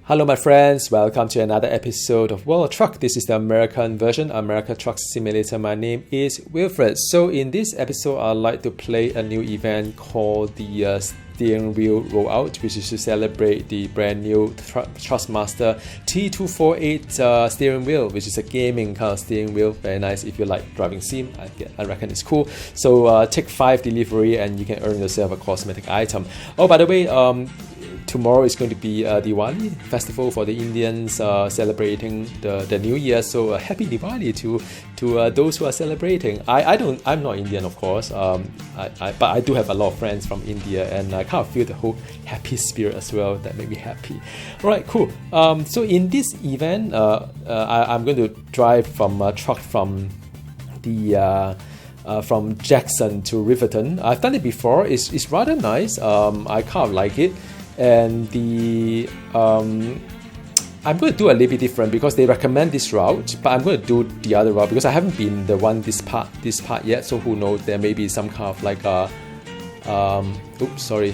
Hello my friends, welcome to another episode of World of Truck. This is the American version, America Truck Simulator. My name is Wilfred. So in this episode, I'd like to play a new event called the steering wheel rollout, which is to celebrate the brand new Trustmaster T248 steering wheel, which is a gaming kind of steering wheel. Very nice if you like driving sim. I reckon it's cool. So take 5 delivery and you can earn yourself a cosmetic item. Oh, by the way, tomorrow is going to be Diwali festival for the Indians, celebrating the New Year. So happy Diwali to those who are celebrating. I'm not Indian, of course, but I do have a lot of friends from India, and I kind of feel the whole happy spirit as well. That made me happy. All right, cool. So in this event, I'm going to drive from a truck from the from Jackson to Riverton. I've done it before. It's rather nice. I kind of like it. And I'm going to do a little bit different because they recommend this route, but I'm going to do the other route because I haven't been this part yet. So who knows? There may be some kind of like oops, sorry,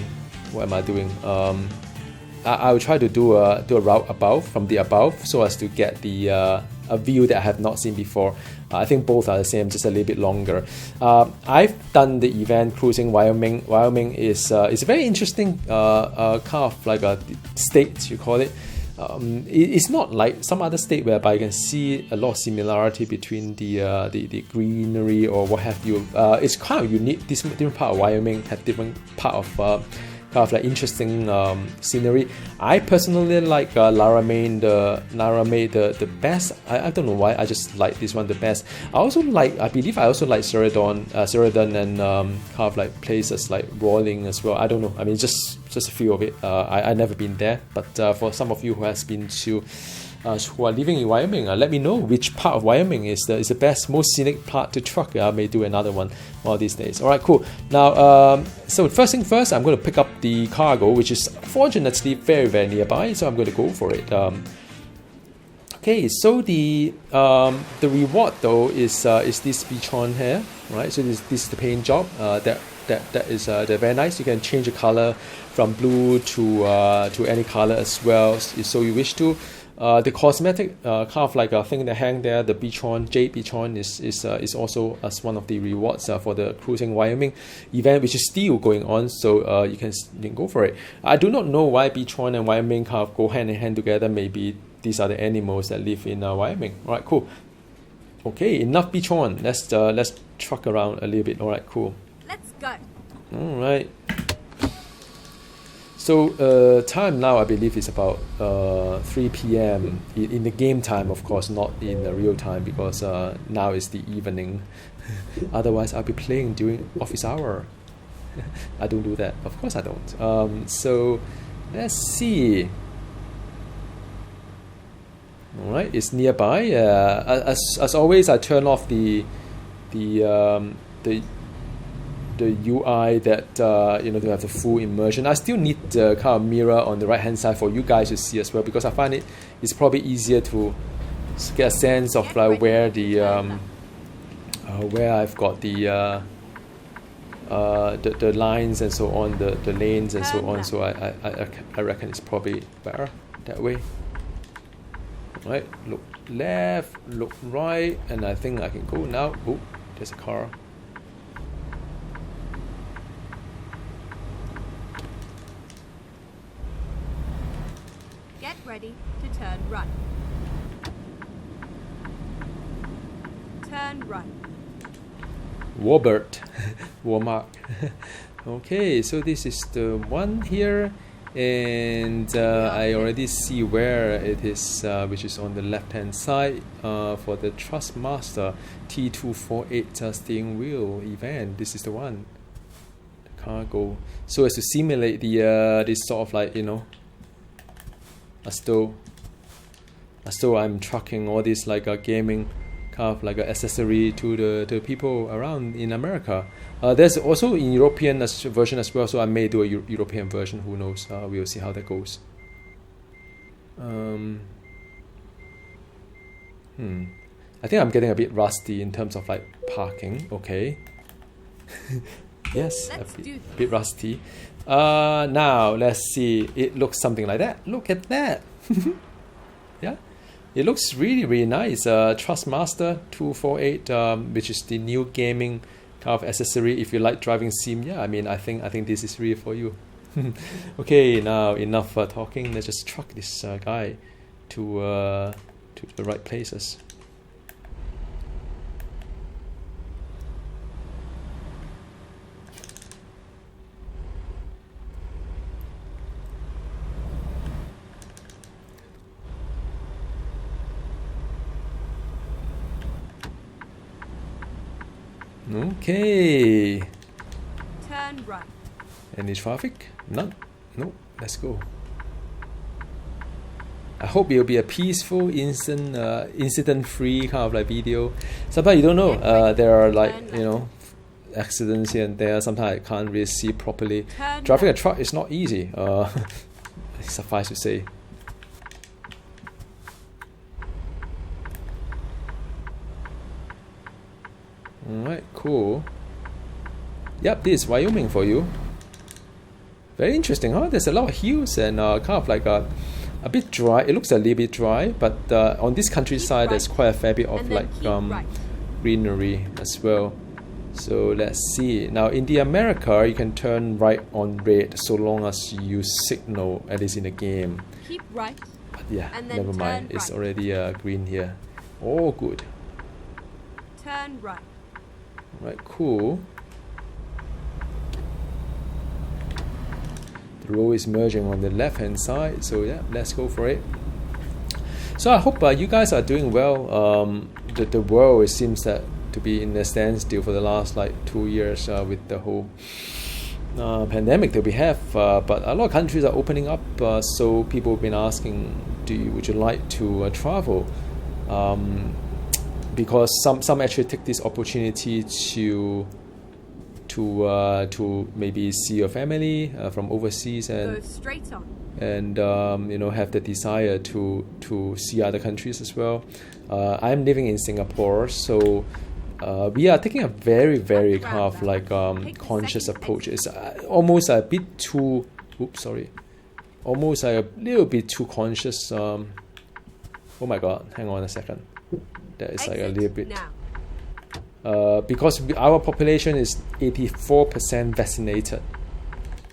what am I doing? I will try to do a route from the above so as to get a view that I have not seen before. I think both are the same, just a little bit longer. I've done the event cruising Wyoming. Wyoming is a very interesting kind of like a state, you call it. It's not like some other state whereby you can see a lot of similarity between the greenery or what have you. It's kind of unique. This different part of Wyoming have different part of kind of like interesting scenery. I personally like Laramie the best. I don't know why. I just like this one the best. I believe I also like Sheridan and kind of like places like Rolling as well. I don't know. I mean, just a few of it. I never been there, but for some of you who has been to who are living in Wyoming, let me know which part of Wyoming is the best, most scenic part to truck. I may do another one of these days. All right, cool. Now, so first thing first, I'm going to pick up the cargo, which is fortunately very, very nearby. So I'm going to go for it. Okay, so the reward though is this bee-chon here, right? So this is the paint job. That is they're very nice. You can change the color from blue to any color as well, so you wish to. The cosmetic kind of like a thing that hang there, the bee-chon, Jade bee-chon is also as one of the rewards for the Cruising Wyoming event, which is still going on. So you can go for it. I do not know why bee-chon and Wyoming kind of go hand in hand together. Maybe these are the animals that live in Wyoming. All right, cool. Okay, enough bee-chon. Let's truck around a little bit. All right, cool. Let's go. All right. So time now I believe is about 3 p.m. in the game time, of course, not in the real time, because now is the evening. Otherwise I'll be playing during office hour. I don't do that, of course I don't. So let's see. All right, it's nearby. As always, I turn off the UI that to have the full immersion. I still need the kind of mirror on the right hand side for you guys to see as well, because I find it's probably easier to get a sense of like where the where I've got the lines and so on, the lanes and so on. So I reckon it's probably better that way. Right, look left, look right, and I think I can go now. Oh, there's a car. Get ready to turn right. Turn right. Warbird. Warmark. Okay, so this is the one here, and I already see where it is, which is on the left hand side for the Trustmaster T248 steering wheel event. This is the one. The cargo. So as to simulate this sort of like, as though I'm trucking all this like a gaming kind of like an accessory to the people around in America. There's also in European version as well, so I may do a European version. Who knows? We'll see how that goes. I think I'm getting a bit rusty in terms of like parking. Okay. Yes, Let's a do this. bit rusty. Now let's see. It looks something like that. Look at that. Yeah, it looks really really nice. Trustmaster 248, which is the new gaming kind of accessory. If you like driving sim, yeah, I mean, I think this is really for you. Okay, now enough talking. Let's just truck this guy to the right places. Okay. Turn right. Any traffic? None. No. Let's go. I hope it'll be a peaceful, incident-free kind of like video. Sometimes you don't know. There are like accidents here and there. Sometimes I can't really see properly. Driving a truck is not easy. Suffice to say. Alright, cool. Yep, this is Wyoming for you. Very interesting, huh? There's a lot of hills and kind of like a bit dry. It looks a little bit dry, but on this countryside there's quite a fair bit of like greenery as well. So let's see. Now in the America, you can turn right on red so long as you signal, at least in the game. Keep right. But yeah, and then never mind. turn It's right. already green here. Oh, good. Turn right. Right, cool. The road is merging on the left hand side, so yeah, let's go for it. So I hope you guys are doing well. The world, it seems that to be in a standstill for the last like 2 years with the whole pandemic that we have, but a lot of countries are opening up, so people have been asking, would you like to travel? Because some actually take this opportunity to maybe see your family from overseas Go straight on. and have the desire to see other countries as well. I'm living in Singapore, so we are taking a very very kind of like conscious approach. It's almost a bit too almost a little bit too conscious. Oh my god, hang on a second. That is like a little bit because our population is 84% vaccinated,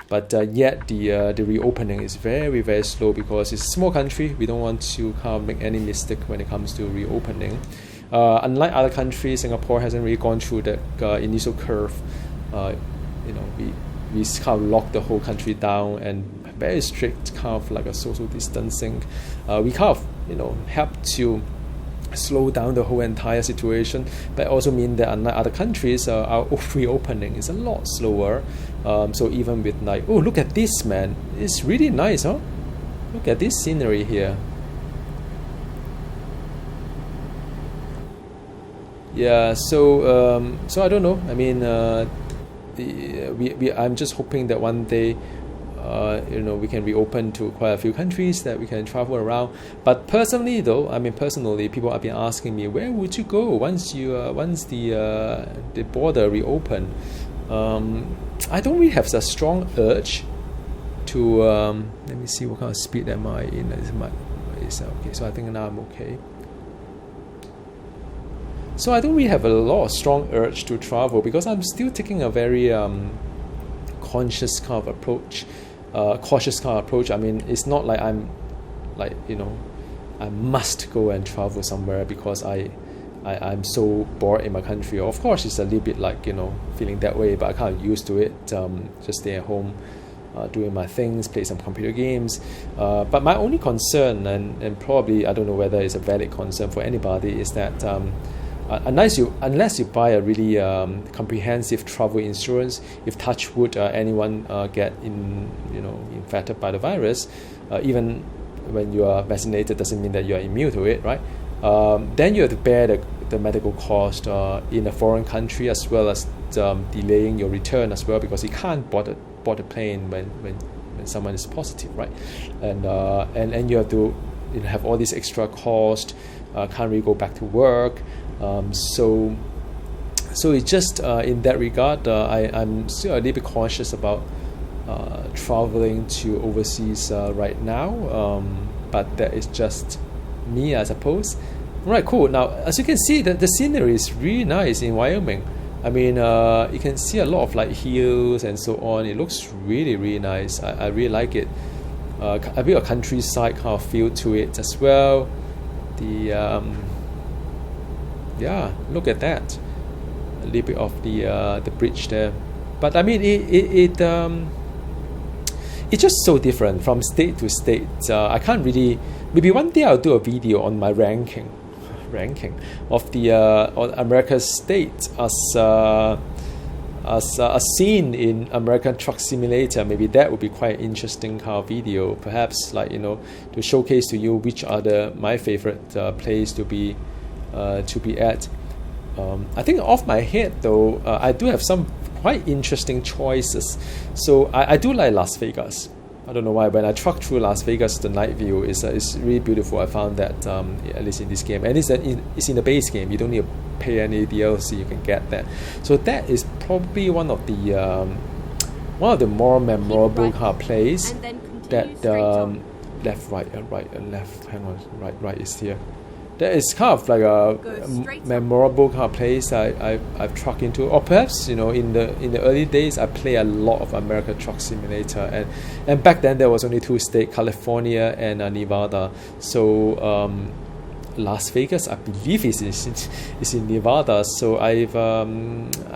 but yet the reopening is very very slow because it's a small country. We don't want to kind of make any mistake when it comes to reopening. Unlike other countries, Singapore hasn't really gone through that initial curve. We kind of locked the whole country down and very strict kind of like a social distancing. We kind of help to slow down the whole entire situation, but also mean that unlike other countries, our reopening is a lot slower. So even with like, oh, look at this, man, it's really nice, huh? Look at this scenery here. Yeah, so I don't know. I mean, I'm just hoping that one day we can reopen to quite a few countries that we can travel around. But personally, people have been asking me, where would you go once the border reopen? I don't really have a strong urge to. Let me see what kind of speed am I in. Is okay? So I think now I'm okay. So I don't really have a lot of strong urge to travel because I'm still taking a very conscious kind of approach. Cautious kind of approach. I mean, it's not like I'm like I must go and travel somewhere because I'm so bored in my country. Of course it's a little bit like feeling that way, but I kind of used to it. Just stay at home, doing my things, play some computer games. But my only concern, and probably I don't know whether it's a valid concern for anybody, is that unless you buy a really comprehensive travel insurance, if touch wood anyone get infected by the virus, even when you are vaccinated, doesn't mean that you are immune to it, right? Then you have to bear the medical cost in a foreign country, as well as delaying your return as well, because you can't board a plane when someone is positive, right? And you have to have all this extra cost. Can't really go back to work. So So it's just in that regard, I'm still a little bit cautious about traveling to overseas right now, but that is just me, I suppose. Right, cool. Now, as you can see, the scenery is really nice in Wyoming. I mean, you can see a lot of like hills and so on. It looks really, really nice. I really like it. A bit of countryside kind of feel to it as well. Yeah, look at that. A little bit of the bridge there. But I mean, it's just so different from state to state. I can't really. Maybe one day I'll do a video on my ranking of the on America's state as a scene in American Truck Simulator. Maybe that would be quite interesting kind of video. Perhaps like to showcase to you which are my favorite place to be at. I think off my head though, I do have some quite interesting choices. So I do like Las Vegas. I don't know why. When I truck through Las Vegas, the night view is really beautiful. I found that at least in this game, and it's in the base game. You don't need to pay any DLC. You can get that. So that is probably one of the more memorable car plays. That left, right, left. Hang on, right is here. That is kind of like a memorable kind of place I've trucked into, or perhaps in the early days I play a lot of American Truck Simulator, and back then there was only 2 states, California and Nevada. So Las Vegas, I believe, is in Nevada. So I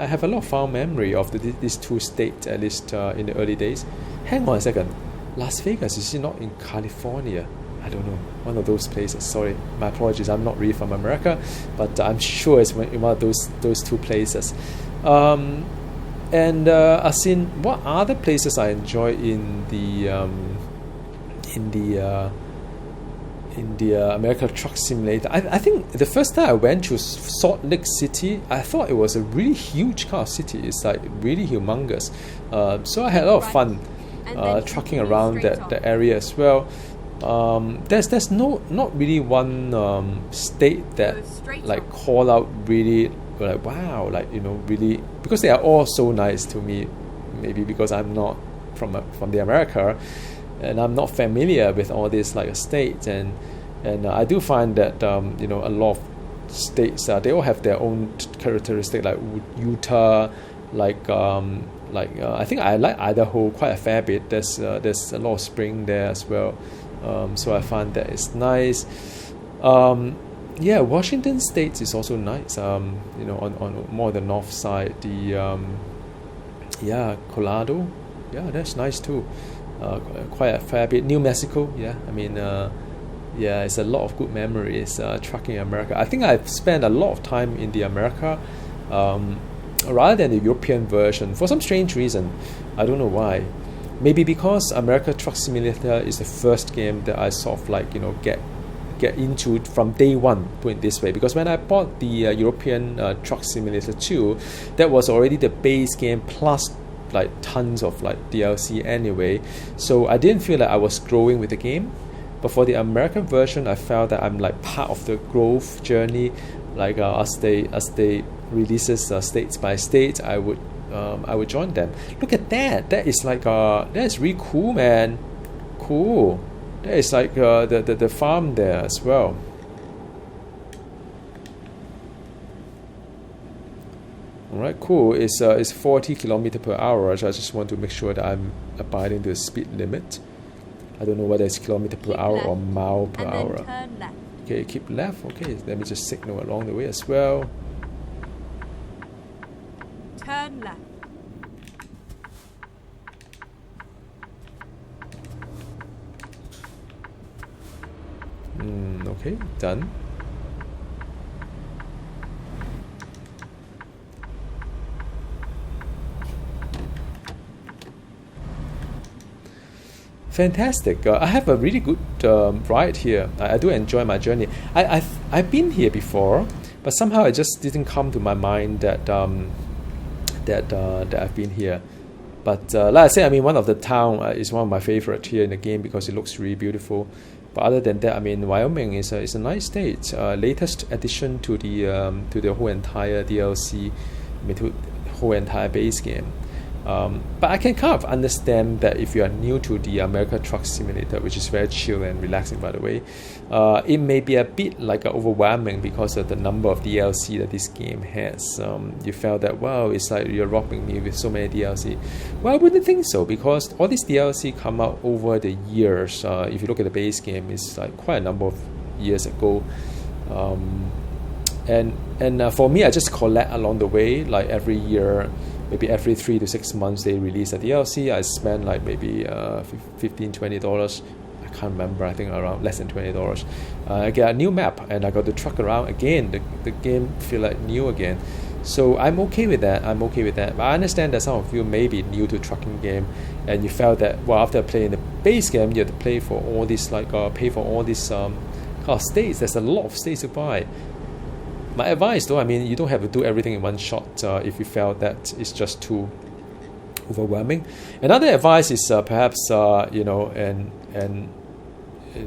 have a lot of fond memory of these 2 states, at least in the early days. Hang on a second, Las Vegas, is it not in California? I don't know, one of those places. Sorry, my apologies. I'm not really from America, but I'm sure it's in one of those 2 places. And as in, what other places I enjoy in the American Truck Simulator? I think the first time I went to Salt Lake City, I thought it was a really huge car city. It's like really humongous. So I had a lot of fun trucking around that area as well. There's not really one state that like call out really like wow, like really, because they are all so nice to me. Maybe because I'm not from the America, and I'm not familiar with all these like states, and I do find that a lot of states they all have their own characteristic, like Utah, I think I like Idaho quite a fair bit. There's a lot of spring there as well. So I find that it's nice. Washington State is also nice. On more the north side. Colorado, that's nice too. Quite a fair bit. New Mexico, I mean, it's a lot of good memories trucking in America. I think I've spent a lot of time in the America rather than the European version for some strange reason. I don't know why. Maybe because America Truck Simulator is the first game that I sort of like get into from day one, put it this way. Because when I bought the European Truck Simulator 2, that was already the base game plus like tons of like DLC anyway. So I didn't feel like I was growing with the game. But for the American version, I felt that I'm like part of the growth journey. Like as they releases state by state, I would join them. Look at that. That is like that is really cool, man. Cool. That is like the farm there as well. Alright, cool. It's 40 km per hour. So I just want to make sure that I'm abiding the speed limit. I don't know whether it's kilometer per hour or mile per hour. Turn left. Okay, keep left. Okay, let me just signal along the way as well. Turn left. Okay, done. Fantastic. I have a really good ride here. I do enjoy my journey. I've been here before, but somehow it just didn't come to my mind that I've been here. But like I said, I mean, one of the town is one of my favorite here in the game because it looks really beautiful. But other than that, I mean, Wyoming is a nice state. Latest addition to the whole entire DLC. to the whole entire base game. But I can kind of understand that if you are new to the America Truck Simulator, which is very chill and relaxing, by the way, it may be a bit like overwhelming because of the number of DLC that this game has. You felt that, wow, it's like you're robbing me with so many DLC. Well, I wouldn't think so, because all these DLC come out over the years. If you look at the base game, it's like quite a number of years ago. And for me, I just collect along the way, like every year. Maybe every 3 to 6 months they release a DLC. I spend like maybe $15-20. I can't remember. I think around less than $20. I get a new map and I got to truck around again. The game feel like new again. So I'm okay with that. But I understand that some of you may be new to trucking game, and you felt that, well, after playing the base game, you have to play for all this, like pay for all these states. There's a lot of states to buy. My advice, though, I mean, you don't have to do everything in one shot if you felt that it's just too overwhelming. Another advice is perhaps and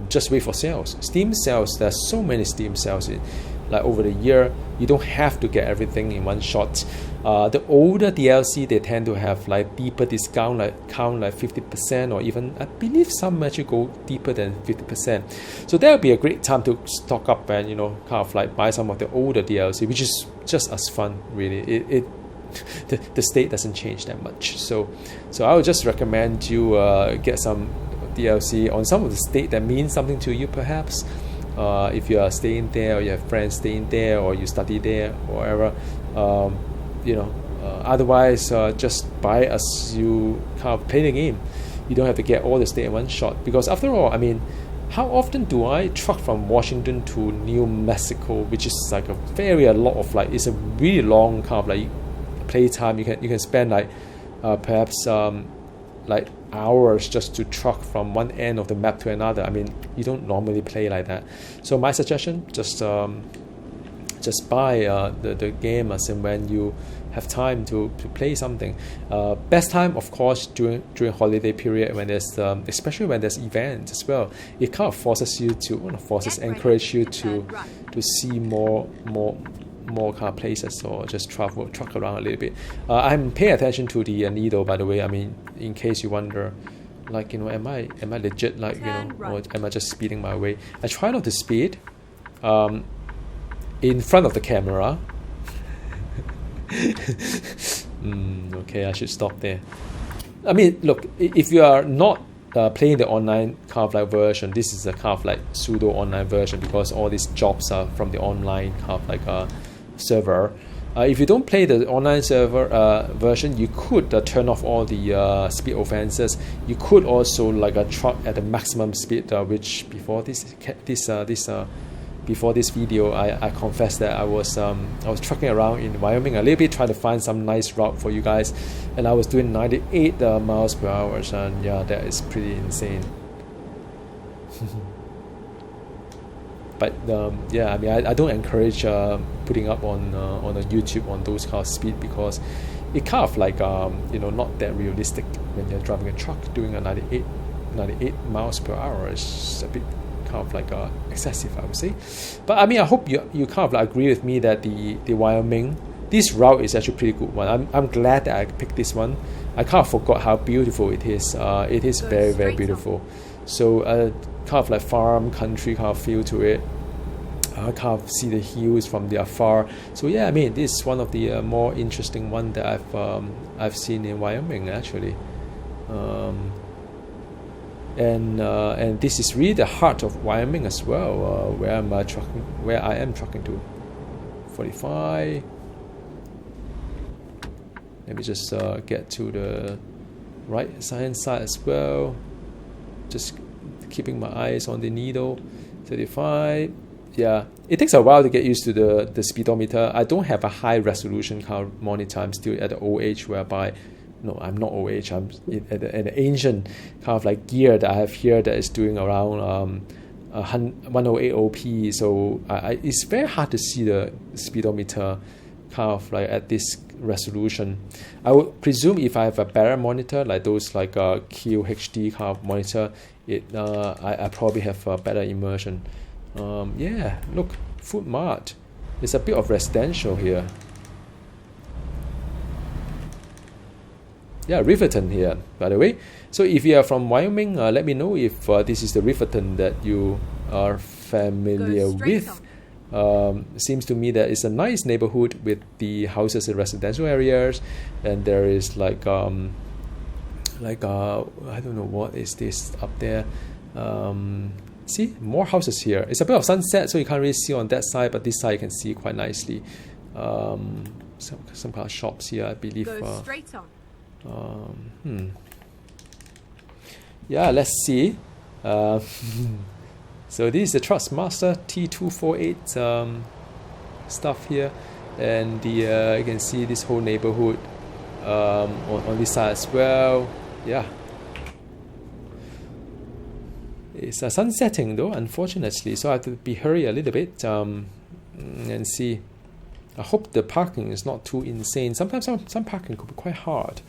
just wait for sales. Steam sales. There's so many Steam sales like over the year. You don't have to get everything in one shot. The older DLC, they tend to have like deeper discount, like count like 50%, or even I believe some actually go deeper than 50%. So that would be a great time to stock up and kind of like buy some of the older DLC, which is just as fun, really. The state doesn't change that much. So I would just recommend you get some DLC on some of the state that means something to you, perhaps. If you are staying there, or you have friends staying there, or you study there, or whatever. Otherwise, just buy as you kind of play the game. You don't have to get all the state in one shot, because after all, I mean, how often do I truck from Washington to New Mexico, which is like a lot of like, it's a really long kind of like playtime. You can spend like perhaps like hours just to truck from one end of the map to another. I mean, you don't normally play like that. So my suggestion, just buy the game as and when you have time to play something. Best time, of course, during holiday period, when there's especially when there's events as well. It kind of forces you to encourage you to see more kind of places, or just truck around a little bit. I'm paying attention to the needle, by the way. I mean, in case you wonder, like, am I legit, like, or am I just speeding my way? I try not to speed in front of the camera. Okay, I should stop there. I mean, look, if you are not playing the online kind of like version, this is a kind of like pseudo online version, because all these jobs are from the online kind of like server. If you don't play the online server version, you could turn off all the speed offenses. You could also like truck at the maximum speed, which before this video, I confess that I was trucking around in Wyoming a little bit, trying to find some nice route for you guys, and I was doing 98 miles per hour, and yeah, that is pretty insane. But yeah, I mean, I don't encourage putting up on YouTube on those kind of speed, because it kind of like not that realistic when you're driving a truck doing a 98 miles per hour. It's a bit kind of like excessive, I would say. But I mean, I hope you kind of like agree with me that the Wyoming, this route is actually a pretty good one. I'm glad that I picked this one. I kind of forgot how beautiful it is. It is very, very beautiful. So kind of like farm country kind of feel to it. I kind of see the hills from the afar. So yeah, I mean, this is one of the more interesting one that I've seen in Wyoming, actually. And this is really the heart of Wyoming as well, where I am trucking to. 45. Let me just get to the right hand side as well. Just keeping my eyes on the needle. 35. Yeah, it takes a while to get used to the speedometer. I don't have a high resolution kind of monitor. I'm still at the old age whereby, no, I'm not old age. I'm at an ancient kind of like gear that I have here that is doing around 108 OP. So it's very hard to see the speedometer kind of like at this resolution. I would presume if I have a better monitor, like those like QHD kind of monitor, I probably have a better immersion. Yeah, look, Food Mart. It's a bit of residential here. Yeah, Riverton here, by the way. So if you are from Wyoming, let me know if this is the Riverton that you are familiar Go straight with. Seems to me that it's a nice neighborhood with the houses in residential areas, and there is like I don't know what is this up there. See, more houses here. It's a bit of sunset, so you can't really see on that side, but this side you can see quite nicely. Some kind of shops here, I believe. Go straight on. Yeah, let's see. So this is the Trustmaster T248 stuff here, and the you can see this whole neighborhood on this side as well. Yeah, it's sunsetting though, unfortunately, so I have to hurry a little bit and see. I hope the parking is not too insane. Sometimes some parking could be quite hard,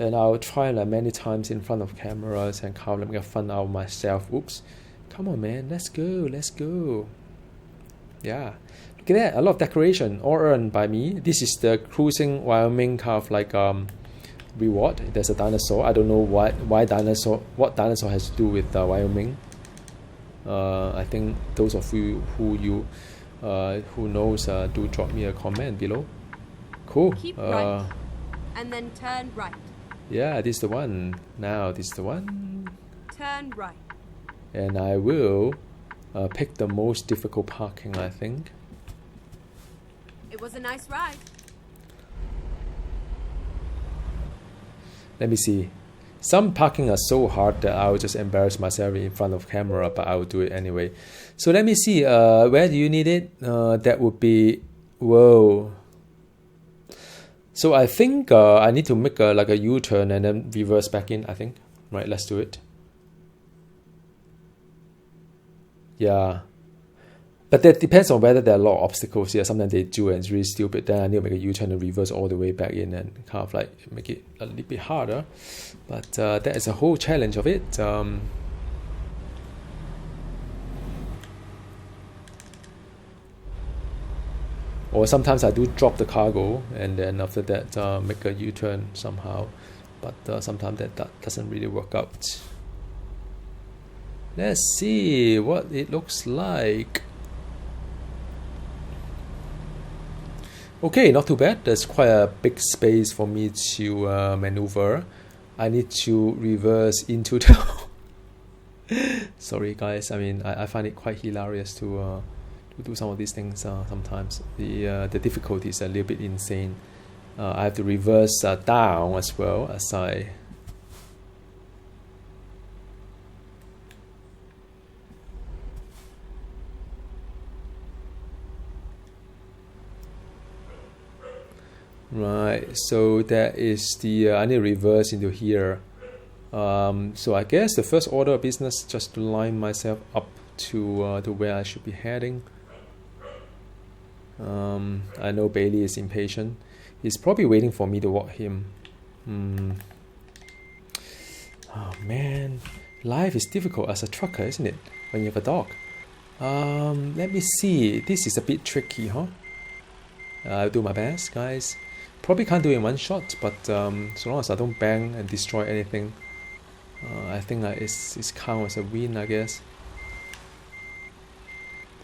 and I'll try like many times in front of cameras and kind of make fun out of myself. Oops. Come on, man, let's go. Yeah, look at that, a lot of decoration, all earned by me. This is the cruising Wyoming kind of like reward. There's a dinosaur. I don't know what dinosaur has to do with Wyoming. I think those of you who knows, do drop me a comment below. Cool. Keep right, and then turn right. Yeah, this is the one. Now this is the one. Turn right. And I will pick the most difficult parking, I think. It was a nice ride. Let me see. Some parking are so hard that I will just embarrass myself in front of camera, but I will do it anyway. So let me see. Where do you need it? That would be... Whoa. So I think I need to make like a U-turn and then reverse back in, I think. Right, let's do it. Yeah, but that depends on whether there are a lot of obstacles here. Sometimes they do and it's really stupid. Then I need to make a U-turn and reverse all the way back in and kind of like make it a little bit harder. But that is a whole challenge of it. Or sometimes I do drop the cargo and then after that make a U-turn somehow. But sometimes that doesn't really work out. Let's see what it looks like. Okay, not too bad. There's quite a big space for me to maneuver. I need to reverse into the... Sorry guys, I mean I find it quite hilarious to do some of these things sometimes. The difficulty is a little bit insane. I have to reverse down as well as I... Right, so that is the I need to reverse into here. So I guess the first order of business just to line myself up to where I should be heading. I know Bailey is impatient. He's probably waiting for me to walk him. Oh man, life is difficult as a trucker, isn't it? When you have a dog. Let me see. This is a bit tricky, huh? I'll do my best, guys. Probably can't do it in one shot, but so long as I don't bang and destroy anything, I think it's count as a win, I guess.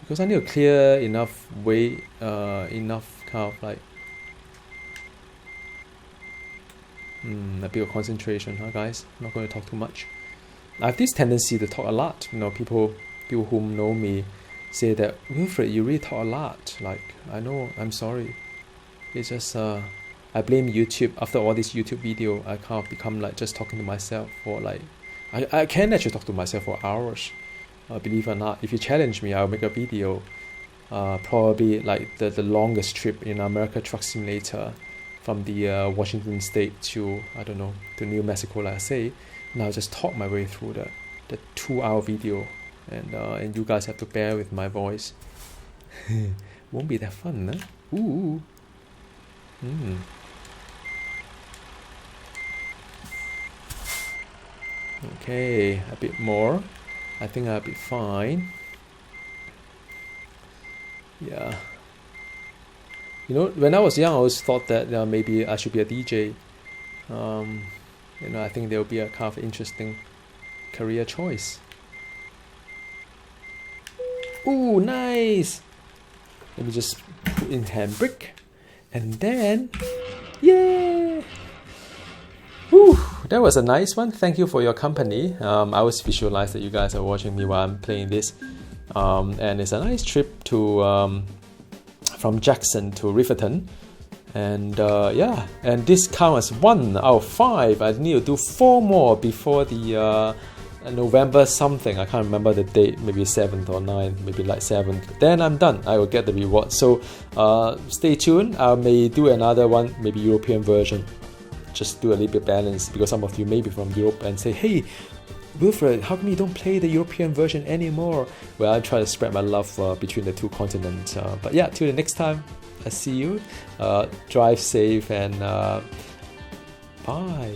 Because I need to clear enough way, enough kind of like a bit of concentration, huh, guys? I'm not going to talk too much. I have this tendency to talk a lot. You know, people who know me say that, Wilfred, you really talk a lot. Like, I know, I'm sorry. It's just I blame YouTube. After all this YouTube video, I kind of become like just talking to myself for like I can actually talk to myself for hours. Believe it or not, if you challenge me, I'll make a video. Probably like the longest trip in America Truck Simulator from the Washington State to, I don't know, to New Mexico, like I say. And I'll just talk my way through the 2-hour video, and you guys have to bear with my voice. Won't be that fun, huh? Ooh. Okay, a bit more. I think I'll be fine. Yeah. You know, when I was young, I always thought that maybe I should be a DJ. you know, I think there will be a kind of interesting career choice. Ooh, nice! Let me just put in handbrake, and then, yeah! Whew, that was a nice one. Thank you for your company. I always visualize that you guys are watching me while I'm playing this, and it's a nice trip to from Jackson to Riverton, and yeah, and this counts as 1 out of 5. I need to do 4 more before the November something. I can't remember the date. Maybe 7th or 9th, maybe like 7th. Then I'm done. I will get the reward. So stay tuned. I may do another one, maybe European version. Just do a little bit balance, because some of you may be from Europe and say, hey Wilfred, how come you don't play the European version anymore? Well, I try to spread my love between the 2 continents. But yeah, till the next time, I see you. Drive safe and bye.